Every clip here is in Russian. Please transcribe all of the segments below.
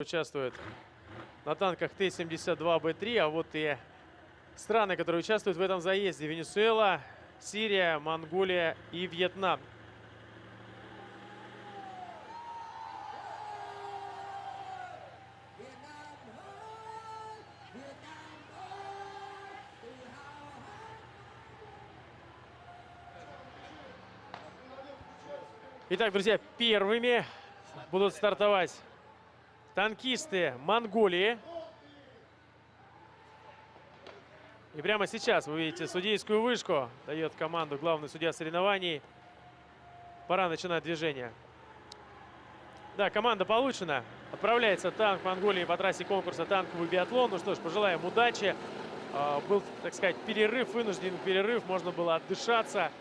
Участвуют на танках Т-72Б3, а вот и страны, которые участвуют в этом заезде: Венесуэла, Сирия, Монголия и Вьетнам. Итак, друзья, первыми будут стартовать танкисты Монголии. И прямо сейчас вы видите судейскую вышку. Дает команду главный судья соревнований. Пора начинать движение. Да, команда получена. Отправляется танк Монголии по трассе конкурса «Танковый биатлон». Ну что ж, пожелаем удачи. Был, так сказать, перерыв, вынужденный перерыв. Можно было отдышаться,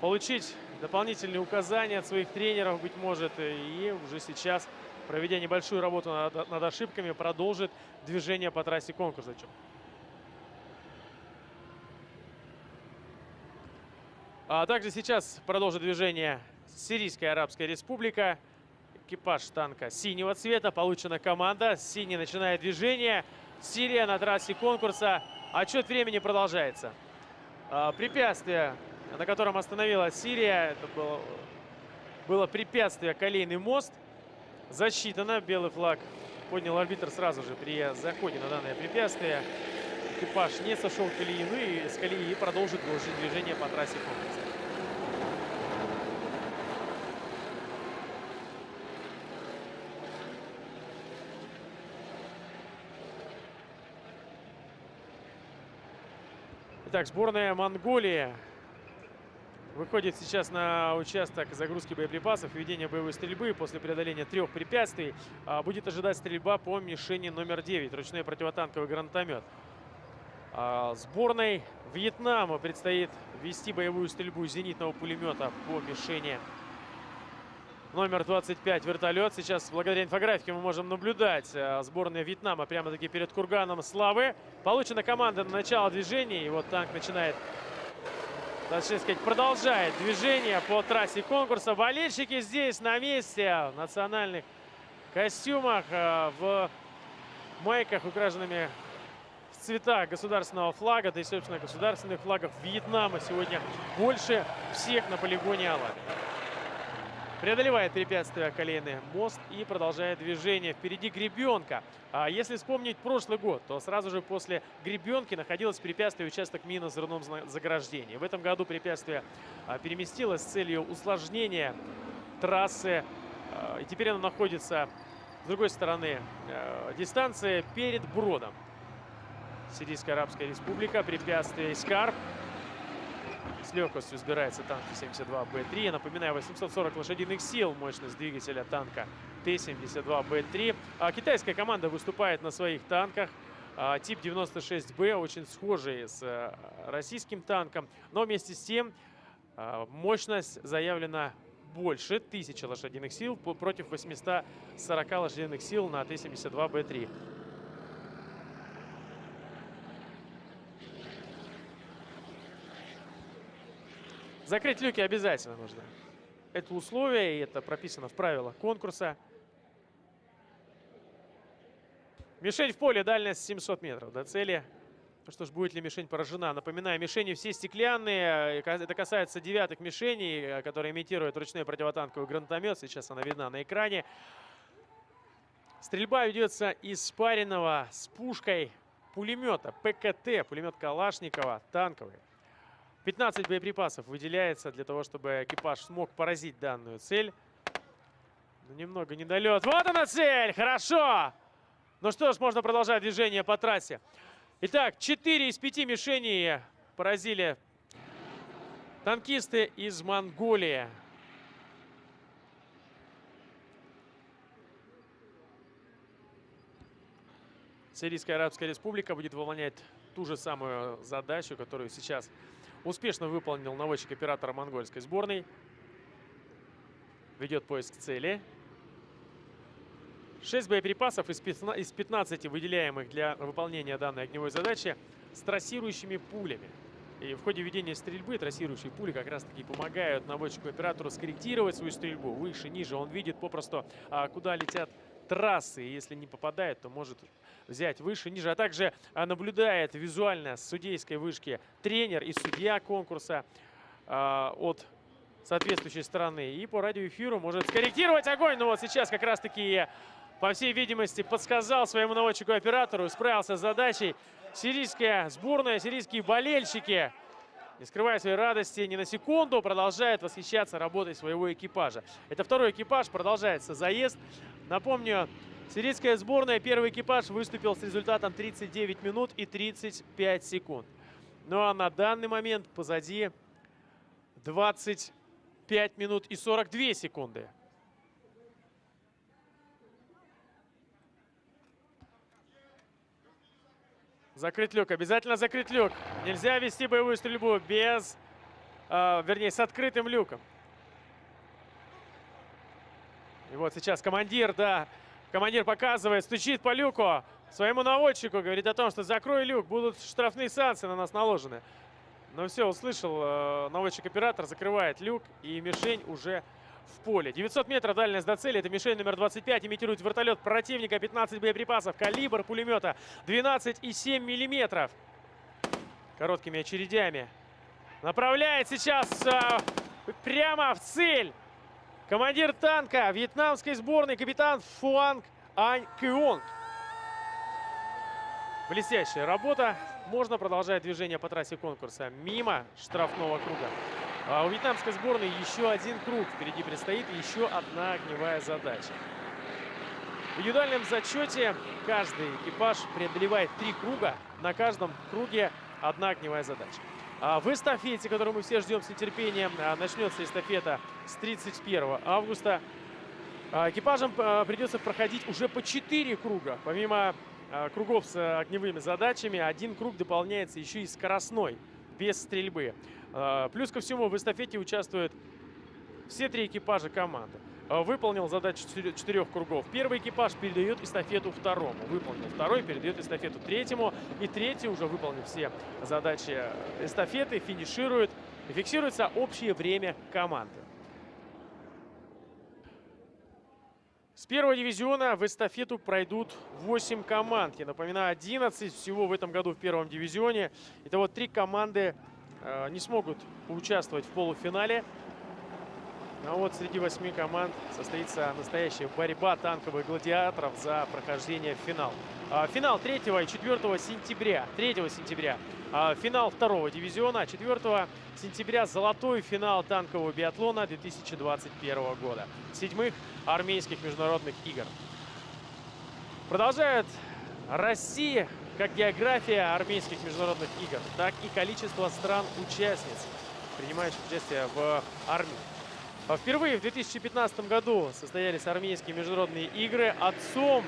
получить дополнительные указания от своих тренеров, быть может. И уже сейчас, проведя небольшую работу над ошибками, продолжит движение по трассе конкурса. А также сейчас продолжит движение Сирийская Арабская Республика. Экипаж танка синего цвета. Получена команда. Синий начинает движение. Сирия на трассе конкурса. Отсчет времени продолжается. Препятствие, на котором остановилась Сирия, это было препятствие колейный мост. Засчитано. Белый флаг поднял арбитр сразу же при заходе на данное препятствие. Экипаж не сошел с колеи и продолжит движение по трассе конкурса. Итак, сборная Монголии выходит сейчас на участок загрузки боеприпасов и ведения боевой стрельбы. После преодоления 3 препятствий будет ожидать стрельба по мишени номер 9, ручной противотанковый гранатомет. Сборной Вьетнама предстоит вести боевую стрельбу зенитного пулемета по мишени номер 25, вертолет. Сейчас, благодаря инфографике, мы можем наблюдать сборная Вьетнама прямо-таки перед курганом славы. Получена команда на начало движения. И вот танк начинает, точнее сказать, продолжает движение по трассе конкурса. Болельщики здесь на месте, в национальных костюмах, в майках, украшенными в цветах государственного флага. Да и, собственно, государственных флагов Вьетнама сегодня больше всех на полигоне Алаб. Преодолевает препятствие колейный мост и продолжает движение. Впереди гребенка. Если вспомнить прошлый год, то сразу же после гребенки находилось препятствие участок мины в взрывном заграждении. В этом году препятствие переместилось с целью усложнения трассы. И теперь оно находится с другой стороны дистанции перед Бродом. Сирийская Арабская Республика. Препятствие Искар. С легкостью сбирается танк Т-72Б3. Я напоминаю, 840 лошадиных сил мощность двигателя танка Т-72Б3. Китайская команда выступает на своих танках. Тип 96Б, очень схожий с российским танком. Но вместе с тем мощность заявлена больше 1000 лошадиных сил против 840 лошадиных сил на Т-72Б3. Закрыть люки обязательно нужно. Это условие, и это прописано в правилах конкурса. Мишень в поле, дальность 700 метров до цели. Ну что ж, будет ли мишень поражена? Напоминаю, мишени все стеклянные. Это касается девятых мишеней, которые имитируют ручной противотанковый гранатомет. Сейчас она видна на экране. Стрельба ведется из спаренного с пушкой пулемета ПКТ, пулемет Калашникова, танковый. 15 боеприпасов выделяется для того, чтобы экипаж смог поразить данную цель. Но немного недолет. Вот она цель! Хорошо! Ну что ж, можно продолжать движение по трассе. Итак, 4 из 5 мишеней поразили танкисты из Монголии. Сирийская Арабская Республика будет выполнять ту же самую задачу, которую сейчас успешно выполнил наводчик-оператор монгольской сборной. Ведет поиск цели. 6 боеприпасов из 15 выделяемых для выполнения данной огневой задачи с трассирующими пулями. И в ходе ведения стрельбы трассирующие пули как раз-таки помогают наводчику-оператору скорректировать свою стрельбу выше, ниже. Он видит попросту, куда летят трассы. Если не попадает, то может взять выше, ниже. А также наблюдает визуально с судейской вышки тренер и судья конкурса от соответствующей стороны. И по радиоэфиру может скорректировать огонь. Но вот сейчас как раз-таки, по всей видимости, подсказал своему наводчику-оператору, справился с задачей. Сирийская сборная, сирийские болельщики, не скрывая своей радости ни на секунду, продолжает восхищаться работой своего экипажа. Это второй экипаж, продолжается заезд. Напомню, сирийская сборная, первый экипаж выступил с результатом 39 минут и 35 секунд. Ну а на данный момент позади 25 минут и 42 секунды. Закрыть люк, обязательно закрыть люк. Нельзя вести боевую стрельбу без, вернее, с открытым люком. И вот сейчас командир, да, командир показывает, стучит по люку своему наводчику, говорит о том, что закрой люк, будут штрафные санкции на нас наложены. Но все, услышал, наводчик-оператор закрывает люк, и мишень уже в поле. 900 метров дальность до цели. Это мишень номер 25. Имитирует вертолет противника. 15 боеприпасов. Калибр пулемета 12,7 миллиметров. Короткими очередями. Направляет сейчас прямо в цель командир танка вьетнамской сборной, капитан Фуанг Ань Кюонг. Блестящая работа. Можно продолжать движение по трассе конкурса мимо штрафного круга. А у вьетнамской сборной еще один круг впереди предстоит, и еще одна огневая задача. В индивидуальном зачете каждый экипаж преодолевает 3 круга. На каждом круге одна огневая задача. В эстафете, которую мы все ждем с нетерпением, начнется эстафета с 31 августа. Экипажам придется проходить уже по 4 круга. Помимо кругов с огневыми задачами, один круг дополняется еще и скоростной, без стрельбы. Плюс ко всему в эстафете участвуют все 3 экипажа команды. Выполнил задачу 4 кругов. Первый экипаж передает эстафету второму. Выполнил второй, передает эстафету третьему. И третий, уже выполнив все задачи эстафеты, финиширует. И фиксируется общее время команды. С первого дивизиона в эстафету пройдут 8 команд. Я напоминаю, 11 всего в этом году в первом дивизионе. Итого 3 команды не смогут поучаствовать в полуфинале. А вот среди 8 команд состоится настоящая борьба танковых гладиаторов за прохождение в финал. Финал 3 и 4 сентября. 3 сентября финал 2 дивизиона. 4 сентября золотой финал танкового биатлона 2021 года. 7-х армейских международных игр. Продолжает расти как география армейских международных игр, так и количество стран-участниц, принимающих участие в армии. Впервые в 2015 году состоялись армейские международные игры. Отцом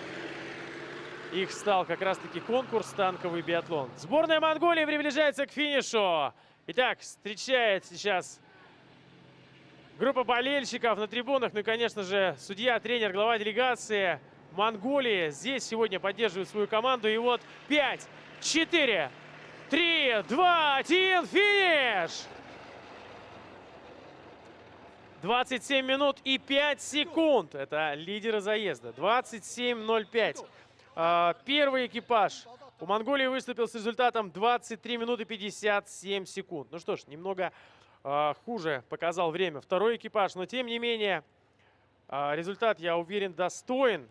их стал как раз-таки конкурс «Танковый биатлон». Сборная Монголии приближается к финишу. Итак, встречает сейчас группа болельщиков на трибунах. Ну и, конечно же, судья, тренер, глава делегации Монголии здесь сегодня поддерживает свою команду. И вот 5, 4, 3, 2, 1, финиш! 27 минут и 5 секунд. Это лидеры заезда. 27:05. Первый экипаж у Монголии выступил с результатом 23 минуты 57 секунд. Ну что ж, немного хуже показал время второй экипаж. Но тем не менее, результат, я уверен, достоин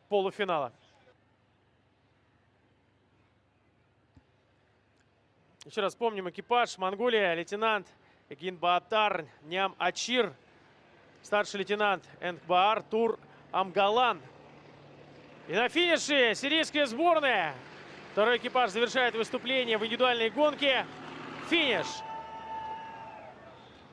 полуфинала. Еще раз помним экипаж. Монголия, лейтенант Эгинбаатар Ням Ачир, старший лейтенант Энгбаар Тур Амгалан. И на финише сирийская сборная. Второй экипаж завершает выступление в индивидуальной гонке. Финиш.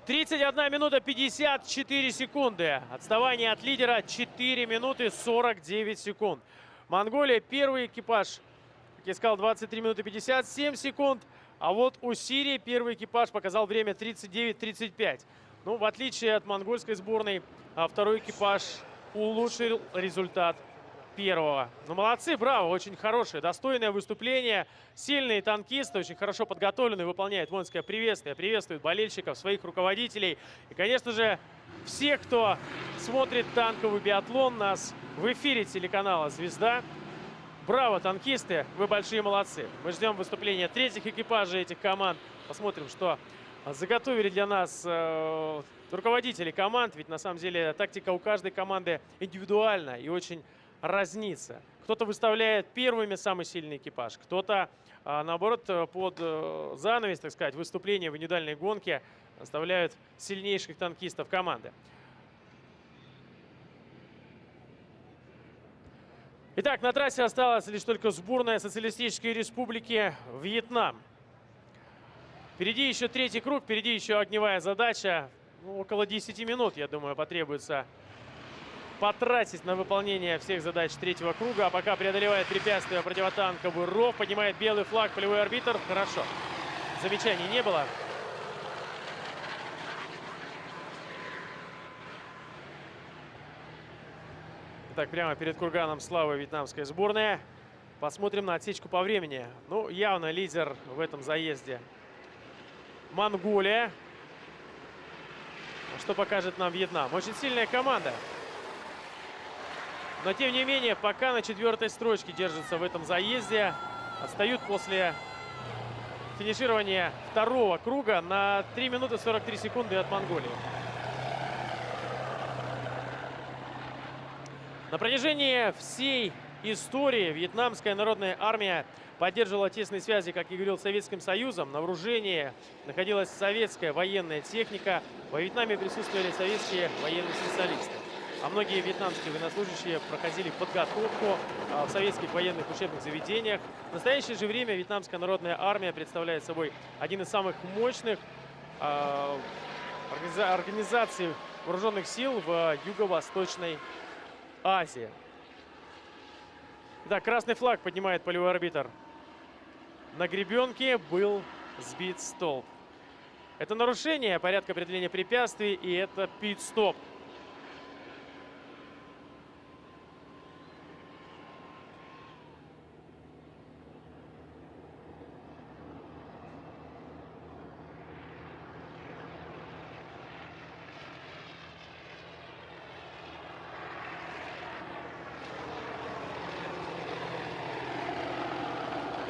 31 минута 54 секунды. Отставание от лидера 4 минуты 49 секунд. Монголия, первый экипаж, как я сказал, 23 минуты 57 секунд. А вот у Сирии первый экипаж показал время 39:35. Ну, в отличие от монгольской сборной, второй экипаж улучшил результат первого. Ну, молодцы, браво, очень хорошее, достойное выступление. Сильные танкисты, очень хорошо подготовленные, выполняют воинское приветствие, приветствуют болельщиков, своих руководителей. И, конечно же, всех, кто смотрит танковый биатлон, нас в эфире телеканала «Звезда». Браво, танкисты, вы большие молодцы. Мы ждем выступления третьих экипажей этих команд. Посмотрим, что заготовили для нас руководители команд. Ведь на самом деле тактика у каждой команды индивидуальна и очень разнится. Кто-то выставляет первыми самый сильный экипаж, кто-то, наоборот, под занавес, так сказать, выступления в индивидуальной гонке оставляют сильнейших танкистов команды. Итак, на трассе осталась лишь только сборная Социалистической Республики Вьетнам. Впереди еще третий круг, впереди еще огневая задача. Ну, около 10 минут, я думаю, потребуется потратить на выполнение всех задач третьего круга. А пока преодолевает препятствие противотанковый ров, поднимает белый флаг, полевой арбитр. Хорошо. Замечаний не было. Итак, прямо перед курганом славы вьетнамская сборная. Посмотрим на отсечку по времени. Ну, явно лидер в этом заезде Монголия. Что покажет нам Вьетнам? Очень сильная команда. Но, тем не менее, пока на 4-й строчке держится в этом заезде. Отстают после финиширования второго круга на 3 минуты 43 секунды от Монголии. На протяжении всей истории Вьетнамская народная армия поддерживала тесные связи, как я говорил, с Советским Союзом. На вооружении находилась советская военная техника. Во Вьетнаме присутствовали советские военные специалисты. А многие вьетнамские военнослужащие проходили подготовку в советских военных учебных заведениях. В настоящее же время Вьетнамская народная армия представляет собой один из самых мощных организаций вооруженных сил в Юго-Восточной Азии. Итак, красный флаг поднимает полевой арбитр. На гребенке был сбит столб. Это нарушение порядка определения препятствий, и это пит-стоп.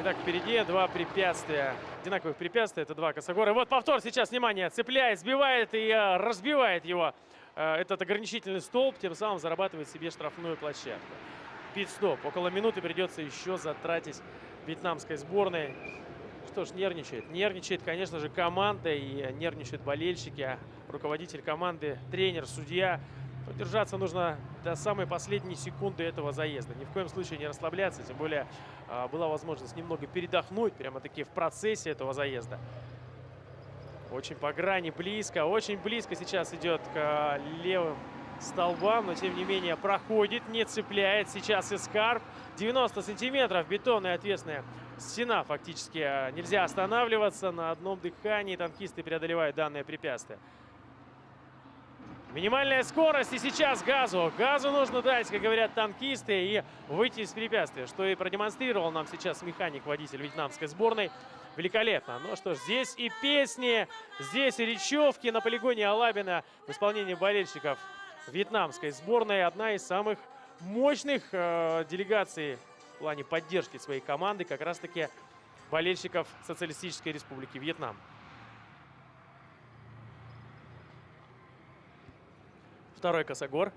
Итак, впереди два препятствия. Одинаковых препятствия. Это два косогора. И вот повтор сейчас, внимание, цепляет, сбивает и разбивает его. Этот ограничительный столб, тем самым зарабатывает себе штрафную площадку. Пит-стоп. Около минуты придется еще затратить вьетнамской сборной. Что ж, нервничает. Нервничает, конечно же, команда и нервничают болельщики. Руководитель команды, тренер, судья. Держаться нужно до самой последней секунды этого заезда. Ни в коем случае не расслабляться. Тем более была возможность немного передохнуть прямо-таки в процессе этого заезда. Очень по грани близко. Очень близко сейчас идет к левым столбам. Но тем не менее проходит, не цепляет. Сейчас эскарп. 90 сантиметров. Бетонная отвесная стена фактически. Нельзя останавливаться. На одном дыхании танкисты преодолевают данное препятствие. Минимальная скорость, и сейчас газу. Газу нужно дать, как говорят танкисты, и выйти из препятствия, что и продемонстрировал нам сейчас механик-водитель вьетнамской сборной. Великолепно. Ну что ж, здесь и песни, здесь и речевки на полигоне Алабина в исполнении болельщиков вьетнамской сборной. Одна из самых мощных делегаций в плане поддержки своей команды, как раз-таки болельщиков Социалистической Республики Вьетнам. Второй косогор.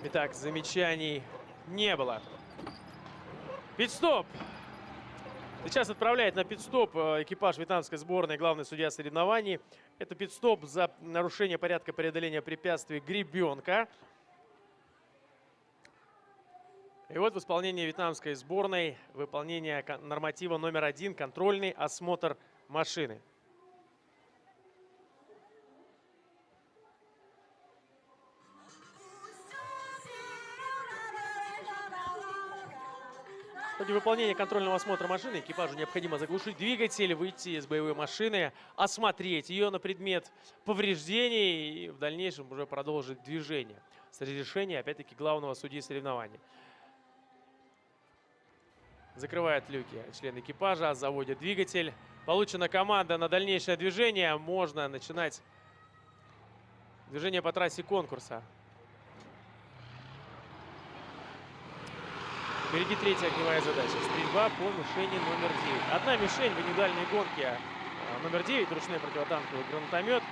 Итак, замечаний не было. Пит-стоп. Сейчас отправляет на пит-стоп экипаж вьетнамской сборной главный судья соревнований. Это пит-стоп за нарушение порядка преодоления препятствий гребенка. И вот в исполнении вьетнамской сборной выполнение норматива номер 1 – контрольный осмотр машины. В ходе выполнения контрольного осмотра машины экипажу необходимо заглушить двигатель, выйти из боевой машины, осмотреть ее на предмет повреждений и в дальнейшем уже продолжить движение с разрешения, опять-таки, главного судьи соревнований. Закрывают люки члены экипажа, заводят двигатель. Получена команда на дальнейшее движение. Можно начинать Движение по трассе конкурса. Впереди третья огневая задача. Стрельба по мишени номер 9. Одна мишень в индивидуальной гонке номер 9, ручной противотанковый гранатомет,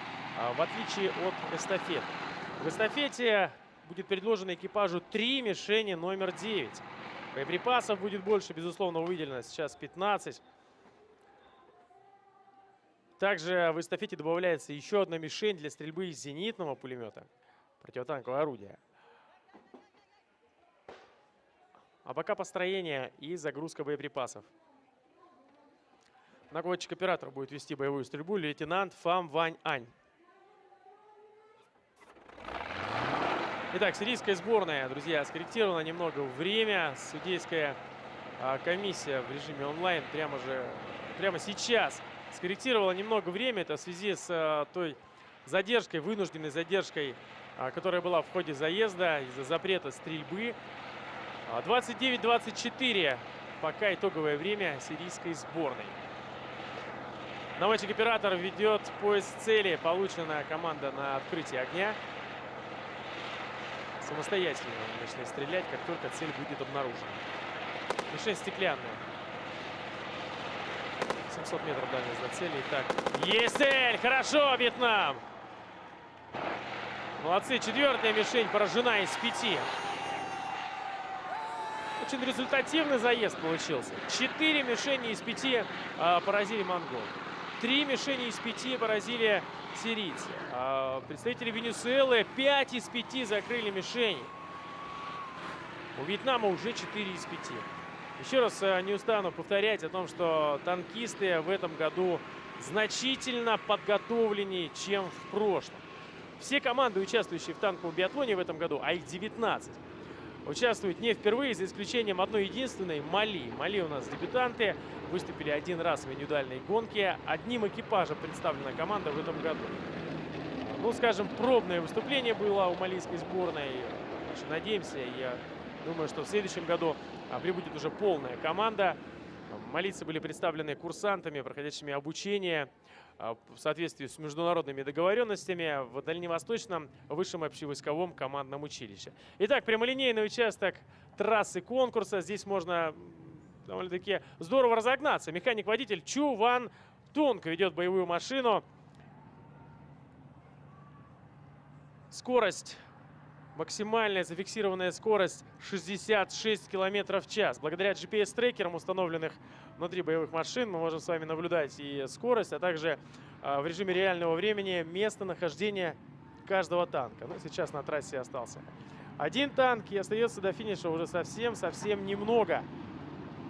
в отличие от эстафеты. В эстафете будет предложено экипажу 3 мишени номер 9. Боеприпасов будет больше, безусловно, выделено сейчас 15. Также в эстафете добавляется еще одна мишень для стрельбы из зенитного пулемета, противотанковое орудие. А пока построение и загрузка боеприпасов. Наводчик-оператор будет вести боевую стрельбу лейтенант Фам Вань Ань. Итак, сирийская сборная, друзья, скорректировала немного время. Судейская комиссия в режиме онлайн прямо сейчас скорректировала немного время. Это в связи с той задержкой, вынужденной задержкой, которая была в ходе заезда из-за запрета стрельбы. 29-24 пока итоговое время сирийской сборной. Наводчик-оператор ведет поиск цели. Получена команда на открытие огня. Самостоятельно начинает стрелять, как только цель будет обнаружена. Мишень стеклянная. 700 метров дальность до цели. Итак, есть цель! Хорошо, Вьетнам! Молодцы. 4-я мишень поражена из 5. Очень результативный заезд получился. 4 мишени из 5 поразили монгол. 3 мишени из 5 поразили сирийцы. Представители Венесуэлы 5 из 5 закрыли мишени. У Вьетнама уже 4 из 5. Еще раз не устану повторять о том, что танкисты в этом году значительно подготовленнее, чем в прошлом. Все команды, участвующие в танковом биатлоне в этом году, а их 19, участвуют не впервые, за исключением одной единственной — Мали. Мали у нас дебютанты, выступили один раз в индивидуальной гонке. Одним экипажем представлена команда в этом году. Ну, скажем, пробное выступление было у малийской сборной. Надеемся, я думаю, что в следующем году прибудет уже полная команда. Малийцы были представлены курсантами, проходящими обучение в соответствии с международными договоренностями в Дальневосточном высшем общевойсковом командном училище. Итак, прямолинейный участок трассы конкурса. Здесь можно довольно-таки здорово разогнаться. Механик-водитель Чу Ван Тунг ведет боевую машину. Скорость, максимальная зафиксированная скорость 66 км в час. Благодаря GPS-трекерам, установленных внутри боевых машин, мы можем с вами наблюдать и скорость, а также в режиме реального времени местонахождение каждого танка. Ну, сейчас на трассе остался один танк, и остается до финиша уже совсем немного.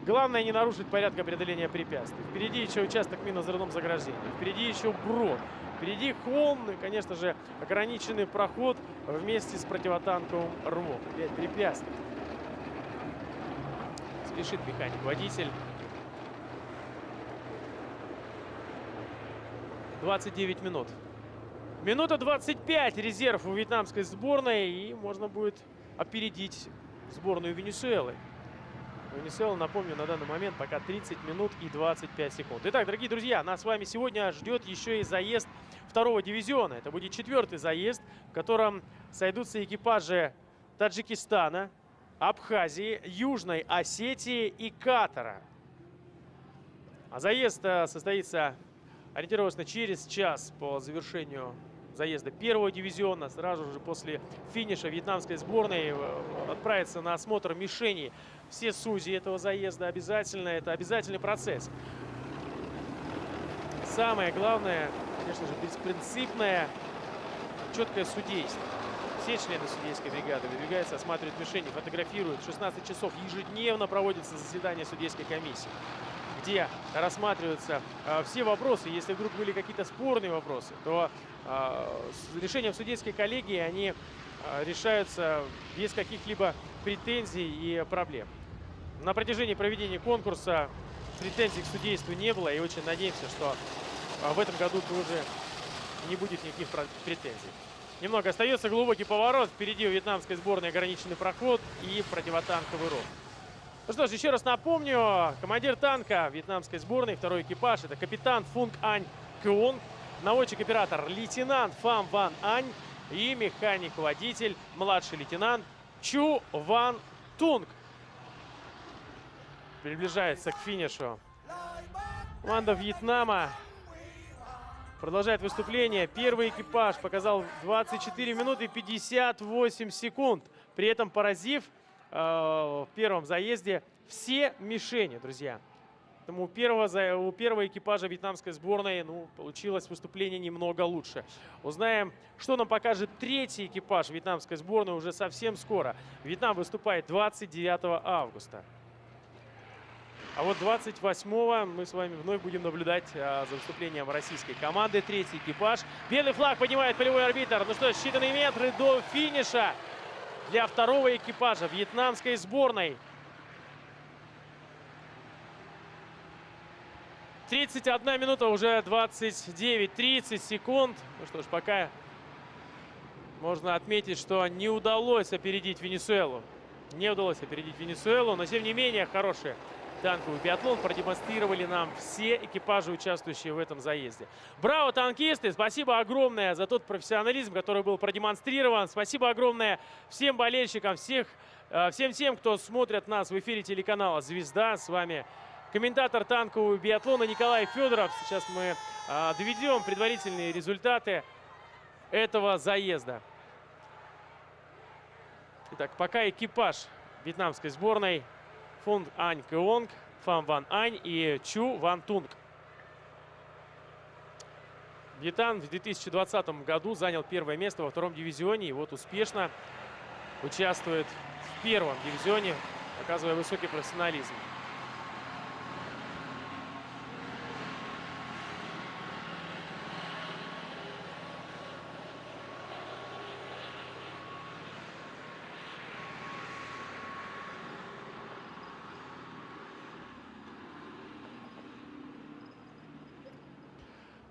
Главное не нарушить порядка преодоления препятствий. Впереди еще участок минно-взрывном заграждении. Впереди еще брод. Впереди холм и, конечно же, ограниченный проход вместе с противотанковым рвом. 5 препятствий. Спешит механик-водитель. 29 минут. Минута 25 резерв у вьетнамской сборной. И можно будет опередить сборную Венесуэлы. Венесуэла, напомню, на данный момент пока 30 минут и 25 секунд. Итак, дорогие друзья, нас с вами сегодня ждет еще и заезд второго дивизиона. Это будет 4-й заезд, в котором сойдутся экипажи Таджикистана, Абхазии, Южной Осетии и Катара. А заезд состоится ориентировочно через час по завершению заезда первого дивизиона. Сразу же после финиша вьетнамской сборной отправится на осмотр мишеней. Все судьи этого заезда обязательно. Это обязательный процесс. Самое главное, конечно же, беспринципное, четкое судейство. Все члены судейской бригады выдвигаются, осматривают мишени, фотографируют. В 16 часов ежедневно проводится заседание судейской комиссии, где рассматриваются все вопросы. Если вдруг были какие-то спорные вопросы, то с решением судейской коллегии они решаются без каких-либо претензий и проблем. На протяжении проведения конкурса претензий к судейству не было, и очень надеемся, что в этом году тоже не будет никаких претензий. Немного остается глубокий поворот. Впереди у вьетнамской сборной ограниченный проход и противотанковый ров. Ну что ж, еще раз напомню, командир танка вьетнамской сборной, второй экипаж, это капитан Фунг Ань Кеонг, наводчик-оператор лейтенант Фам Ван Ань и механик-водитель, младший лейтенант Чу Ван Тунг. Приближается к финишу. Команда Вьетнама продолжает выступление. Первый экипаж показал 24 минуты 58 секунд. При этом поразив в первом заезде все мишени, друзья. Поэтому у первого экипажа вьетнамской сборной получилось выступление немного лучше. Узнаем, что нам покажет третий экипаж вьетнамской сборной уже совсем скоро. Вьетнам выступает 29 августа. А вот 28-го мы с вами вновь будем наблюдать за выступлением российской команды. Третий экипаж. Белый флаг поднимает полевой арбитр. Ну что ж, считанные метры до финиша для второго экипажа вьетнамской сборной. 31 минута, уже 29-30 секунд. Ну что ж, пока можно отметить, что не удалось опередить Венесуэлу. Не удалось опередить Венесуэлу, но тем не менее хороший танковый биатлон продемонстрировали нам все экипажи, участвующие в этом заезде. Браво, танкисты! Спасибо огромное за тот профессионализм, который был продемонстрирован. Спасибо огромное всем болельщикам, всем тем, кто смотрит нас в эфире телеканала «Звезда». С вами комментатор танкового биатлона Николай Федоров. Сейчас мы доведем предварительные результаты этого заезда. Итак, пока экипаж вьетнамской сборной Фун Ань Кеонг, Фам Ван Ань и Чу Ван Тунг. Вьетнам в 2020 году занял первое место во втором дивизионе и вот успешно участвует в первом дивизионе, показывая высокий профессионализм.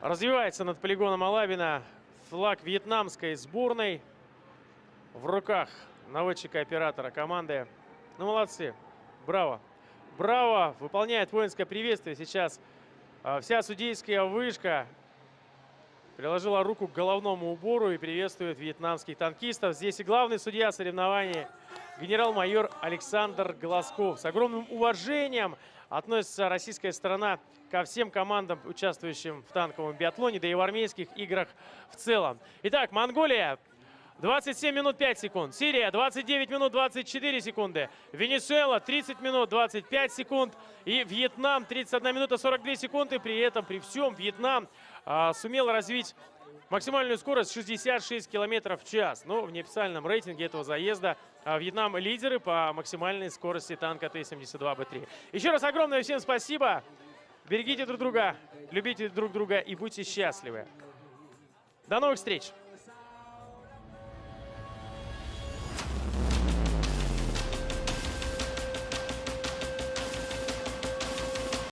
Развивается над полигоном Алабина флаг вьетнамской сборной в руках наводчика-оператора команды. Ну, молодцы. Браво. Браво. Выполняет воинское приветствие. Сейчас вся судейская вышка приложила руку к головному убору и приветствует вьетнамских танкистов. Здесь и главный судья соревнований генерал-майор Александр Глазков. С огромным уважением относится российская сторона ко всем командам, участвующим в танковом биатлоне, да и в армейских играх в целом. Итак, Монголия 27 минут 5 секунд. Сирия 29 минут 24 секунды. Венесуэла 30 минут 25 секунд. И Вьетнам 31 минута 42 секунды. При этом, при всем, Вьетнам сумел развить максимальную скорость 66 км в час. Но в неофициальном рейтинге этого заезда Вьетнам лидеры по максимальной скорости танка Т-72Б3. Еще раз огромное всем спасибо. Берегите друг друга, любите друг друга и будьте счастливы. До новых встреч!